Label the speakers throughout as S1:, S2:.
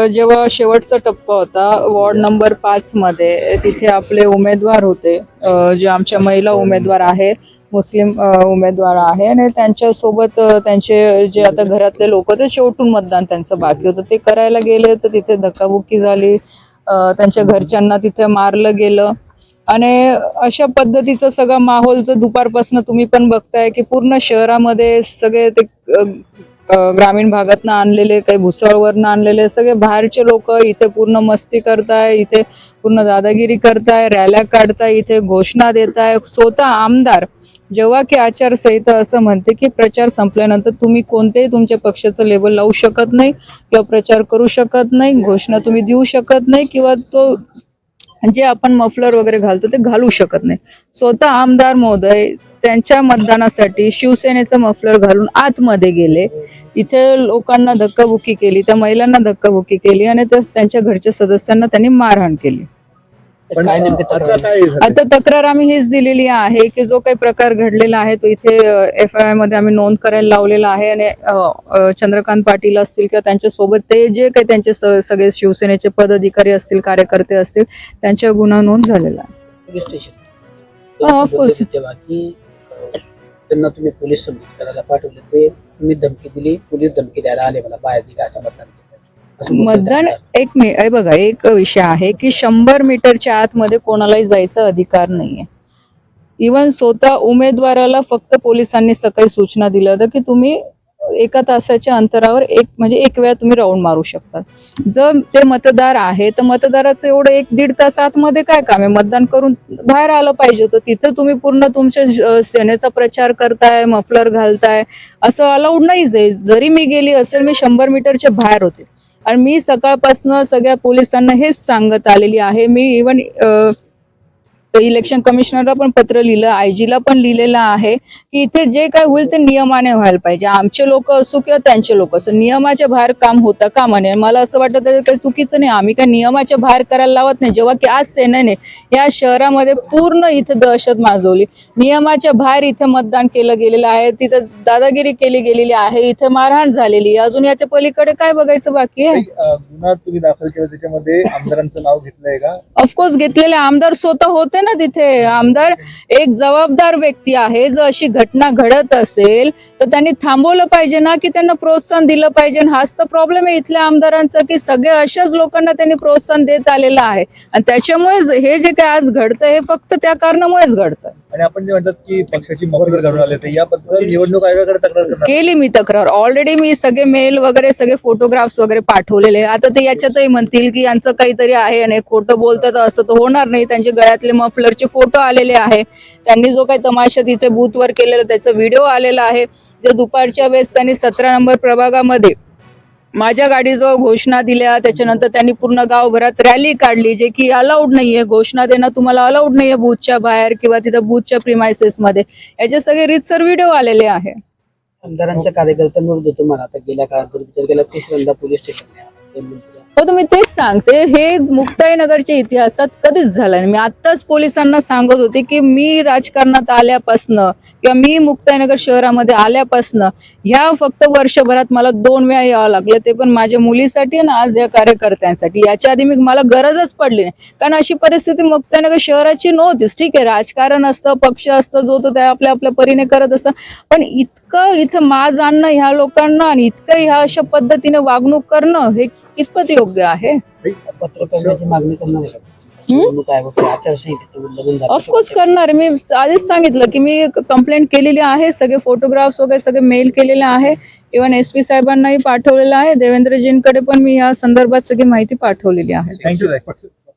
S1: जेव्हा शेवटचा टप्पा होता वॉर्ड नंबर 5 मध्ये, तिथे आपले उमेदवार होते, जे आमच्या महिला उमेदवार आहे, मुस्लिम उमेदवार आहे, आणि त्यांच्या सोबत त्यांचे जे आता घरातले लोक ते शेवटून मतदान त्यांचं बाकी होतं ते करायला गेले, तर तिथे धक्काबुक्की झाली, त्यांच्या घरच्यांना तिथे मारलं गेलं. आणि अशा पद्धतीचं सगळं माहोल जो दुपारपासून तुम्ही पण बघताय की पूर्ण शहरामध्ये सगळे ते ग्रामीण भागातनं आणलेले, काही भुसावळवरनं आणलेले सगळे बाहेरचे लोक इथे पूर्ण मस्ती करताय, इथे पूर्ण दादागिरी करताय, रॅल्या काढताय, इथे घोषणा देताय. स्वतः आमदार, जेव्हा की आचारसंहिता असं म्हणते की प्रचार संपल्यानंतर तुम्ही कोणतेही तुमच्या पक्षाचं लेबल लावू शकत नाही किंवा प्रचार करू शकत नाही, घोषणा तुम्ही देऊ शकत नाही, किंवा तो जे आपण मफलर वगैरे घालतो ते घालू शकत नाही. स्वतः आमदार महोदय त्यांच्या मतदानासाठी शिवसेनेचं मफलर घालून आतमध्ये गेले, इथे लोकांना धक्काबुक्की केली, त्या महिलांना धक्काबुक्की केली, आणि त्यांच्या घरच्या सदस्यांना त्यांनी मारहाण केली. आता तक्रार आम्ही हीच दिलेली आहे की जो काही प्रकार घडलेला आहे तो इथे FIR मध्ये आम्ही नोंद करायला लावलेला आहे, आणि चंद्रकांत पाटील असतील किंवा त्यांच्या सोबत ते जे काही त्यांचे सगळे शिवसेनेचे पदाधिकारी असतील, कार्यकर्ते असतील, त्यांच्या गुन्हा नोंद झालेला आहे. ऑफकोर्स
S2: त्यांना तुम्ही पोलीस संपर्क करायला पाठवले, ते तुम्ही धमकी दिली, पोलीस धमकी द्यायला आले, मला बाहेर निघा असं
S1: मतदान बघा, एक विषय आहे की 100 मीटरच्या आतमध्ये कोणालाही जायचा अधिकार नाहीये. इव्हन स्वतः उमेदवाराला फक्त पोलिसांनी सकाळी सूचना दिल्या होत्या की तुम्ही 1 तासाच्या अंतरावर एक वेळा तुम्ही राऊंड मारू शकता. जर ते मतदार आहे तर मतदाराचं एवढं 1-1.5 तास आतमध्ये काय काम आहे? मतदान करून बाहेर आलं पाहिजे. तर तिथे तुम्ही पूर्ण तुमच्या सेनेचा प्रचार करताय, मफलर घालताय, असं अलाउड नाही जाईल. जरी मी गेली असेल, मी 100 मीटरच्या बाहेर होते, आणि मी सकाळपासून सगळ्या पोलिसांना हेच सांगत आलेली आहे. मी इव्हन इलेक्शन कमिशनरला पण पत्र लिहिलं, IG ला पण लिहिलेलं आहे की इथे जे काय होईल ते नियमाने व्हायला पाहिजे. आमचे लोक असो किंवा त्यांचे लोक असो, नियमाच्या बाहेर काम होता कामा नये. मला असं वाटतं ते काही चुकीचं नाही, आम्ही काय नियमाच्या बाहेर करायला लावत नाही. जेव्हा की आज सेनेने या शहरामध्ये पूर्ण इथे दहशत माजवली, नियमाच्या बाहेर इथे मतदान केलं गेलेलं आहे, तिथे दादागिरी केली गेलेली आहे, इथे मारहाण झालेली, अजून याच्या पलीकडे काय बघायचं बाकी आहे?
S3: गुन्हा तुम्ही दाखल केला त्याच्यामध्ये आमदारांचं नाव घेतलंय का?
S1: ऑफकोर्स घेतलेले आमदार स्वतः होते ना तिथे. आमदार एक जबाबदार व्यक्ती आहे. जर अशी घटना घडत असेल तर त्यांनी थांबवलं पाहिजे ना, की त्यांना प्रोत्साहन दिलं पाहिजे. हाच तर प्रॉब्लेम आहे इथल्या आमदारांचा की सगळे अशाच लोकांना त्यांनी प्रोत्साहन देत आलेलं आहे, आणि त्याच्यामुळे हे जे काय आज घडतं हे फक्त त्या कारणामुळेच घडतं.
S3: आणि आपण जे म्हणतात की पक्षाची मफलर घालून आले, तर याबद्दल निवडणूक आयोगाकडे तक्रार करणार?
S1: केली मी तक्रार ऑलरेडी. मी सगळे मेल वगैरे, सगळे फोटोग्राफ्स वगैरे पाठवलेले. आता ते याच्यातही म्हणतील की यांचं काहीतरी आहे आणि खोटं बोलतात, असं तर होणार नाही. त्यांचे गळ्यातले मफलरचे फोटो आलेले आहे, त्यांनी जो काही तमाशा तिथे बूथवर केलेला त्याचा व्हिडिओ आलेला आहे. जे दुपारच्या वेळेस त्यांनी 17 नंबर प्रभागामध्ये माझ्या गाडीजवळ घोषणा दिल्या, त्याच्यानंतर त्यांनी पूर्ण गावभरात रॅली काढली, जे की अलाउड नाहीये. घोषणा देणं तुम्हाला अलाउड नाहीये बूथच्या बाहेर किंवा तिथं बूथच्या प्रिमायसेस मध्ये. याचे सगळे रीतसर व्हिडिओ आलेले आहे.
S2: आमदारांच्या कार्यकर्त्यांविरुद्ध तुम्हाला आता गेल्या काळात विचार केला 3ऱ्यांदा पोलीस स्टेशन
S1: हो, तुम्ही तेच सांगते, हे मुक्ताईनगरच्या इतिहासात कधीच झालं नाही. मी आत्ताच पोलिसांना सांगत होते की मी राजकारणात आल्यापासनं किंवा मी मुक्ताईनगर शहरामध्ये आल्यापासनं ह्या फक्त वर्षभरात मला 2 वेळा यावं लागलं, ते पण माझ्या मुलीसाठी आणि आज या कार्यकर्त्यांसाठी. याच्या आधी मला गरजच पडली नाही, कारण अशी परिस्थिती मुक्ताईनगर शहराची नव्हतीच. ठीक आहे, राजकारण असतं, पक्ष असतं, जो तो त्या आपल्या आपल्या परीने करत असतं, पण इतकं इथं माज आणणं ह्या लोकांना आणि इतकं ह्या अशा पद्धतीने वागणूक करणं हे कितपत योग्य आहे?
S2: पत्र करण्याची मागणी करणार
S1: ऑफकोर्स करणार. मी आधीच सांगितलं की मी कंप्लेंट केलेली आहे, सगळे फोटोग्राफ्स वगैरे सगळे मेल केलेले आहे. इव्हन SP साहेबांनाही पाठवलेलं आहे, देवेंद्रजींकडे पण मी या संदर्भात सगळी माहिती पाठवलेली आहे.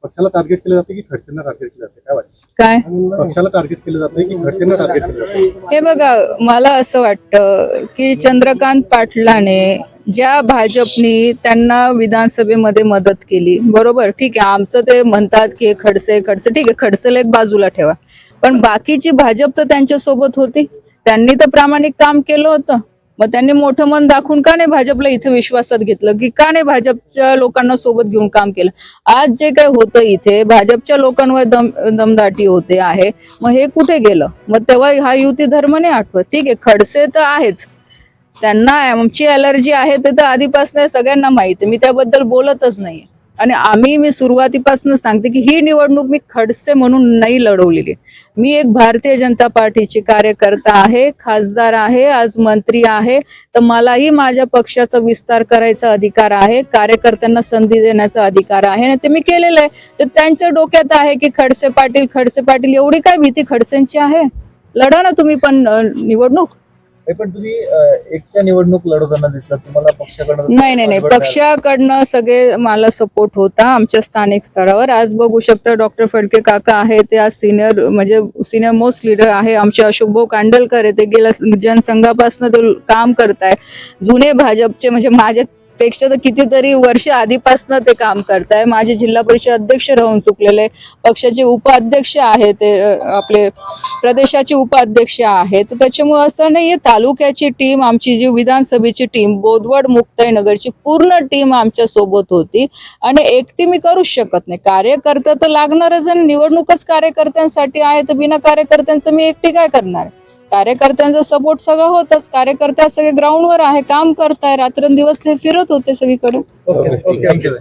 S3: पक्षाला टार्गेट केलं जाते की घटनेला टार्गेट केलं जाते? काय वाटतं?
S1: काय
S3: पक्षाला टार्गेट केलं जाते की घटनेला टार्गेट केलं जाते?
S1: हे बघा, मला असं वाटतं की चंद्रकांत पाटलाने ज्या भाजपनी त्यांना विधानसभेमध्ये मदत केली, बरोबर, ठीक आहे, आमचं ते म्हणतात की खडसे, ठीक आहे, खडसेला एक बाजूला ठेवा, पण बाकीची भाजप तर त्यांच्या सोबत होती. त्यांनी तर प्रामाणिक काम केलं होतं. मग त्यांनी मोठं मन दाखवून का नाही भाजपला इथे विश्वासात घेतलं, की का नाही भाजपच्या लोकांना सोबत घेऊन काम केलं? आज जे काही होतं इथे भाजपच्या लोकांवर दमदाटी होते आहे, मग हे कुठे गेलं? मग तेव्हा हा युती धर्म नाही आठवत. ठीक आहे, खडसे तर आहेच, त्यांना आमची अलर्जी आहे ते तर आधीपासून सगळ्यांना माहिती आहे. मी त्याबद्दल बोलतच नाही. आणि मी सुरुवातीपासून सांगते की ही निवडणूक मी खडसे म्हणून नाही लढवलेली. मी एक भारतीय जनता पार्टीची कार्यकर्ता आहे, खासदार आहे, आज मंत्री आहे. तर मलाही माझ्या पक्षाचा विस्तार करायचा अधिकार आहे, कार्यकर्त्यांना संधी देण्याचा अधिकार आहे आणि ते मी केलेलं आहे. तर त्यांच्या डोक्यात आहे की खडसे पाटील एवढी काय भीती खडसेंची आहे? लढा ना तुम्ही पण निवडणूक.
S3: पण तुम्ही एकट्या निवडणूक लढवताना दिसला, तुम्हाला पक्षाकडून
S1: नाही, पक्षाकडनं सगळे मला सपोर्ट होता आमच्या स्थानिक स्तरावर. आज बघू शकता डॉक्टर फडके काका आहे, ते आज सिनियर मोस्ट लीडर आहे. आमचे अशोक भाऊ कांडलकर आहे, ते गेल्या जनसंघापासून ते काम करताय. जुने भाजपचे म्हणजे माझ्यापेक्षा तर कितीतरी वर्ष आधीपासून ते काम करताय. माझे जिल्हा परिषद अध्यक्ष राहून चुकलेले, पक्षाचे उपाध्यक्ष आहे, ते आपले प्रदेशाचे उपाध्यक्ष आहेत. तर त्याच्यामुळे असं नाहीये, तालुक्याची टीम, आमची जी विधानसभेची टीम, बोदवड मुक्ताईनगरची पूर्ण टीम आमच्या सोबत होती. आणि एकटी मी करूच शकत नाही, कार्यकर्ता तर लागणारच. आणि निवडणूकच कार्यकर्त्यांसाठी आहे, तर बिना कार्यकर्त्यांचं मी एकटी काय करणार? कार्यकर्त्यांचा सपोर्ट सगळं होतच. कार्यकर्ते सगळे ग्राउंडवर आहे, काम करताय, रात्रंदिवस हे फिरत होते सगळीकडे.
S3: Okay, thank you.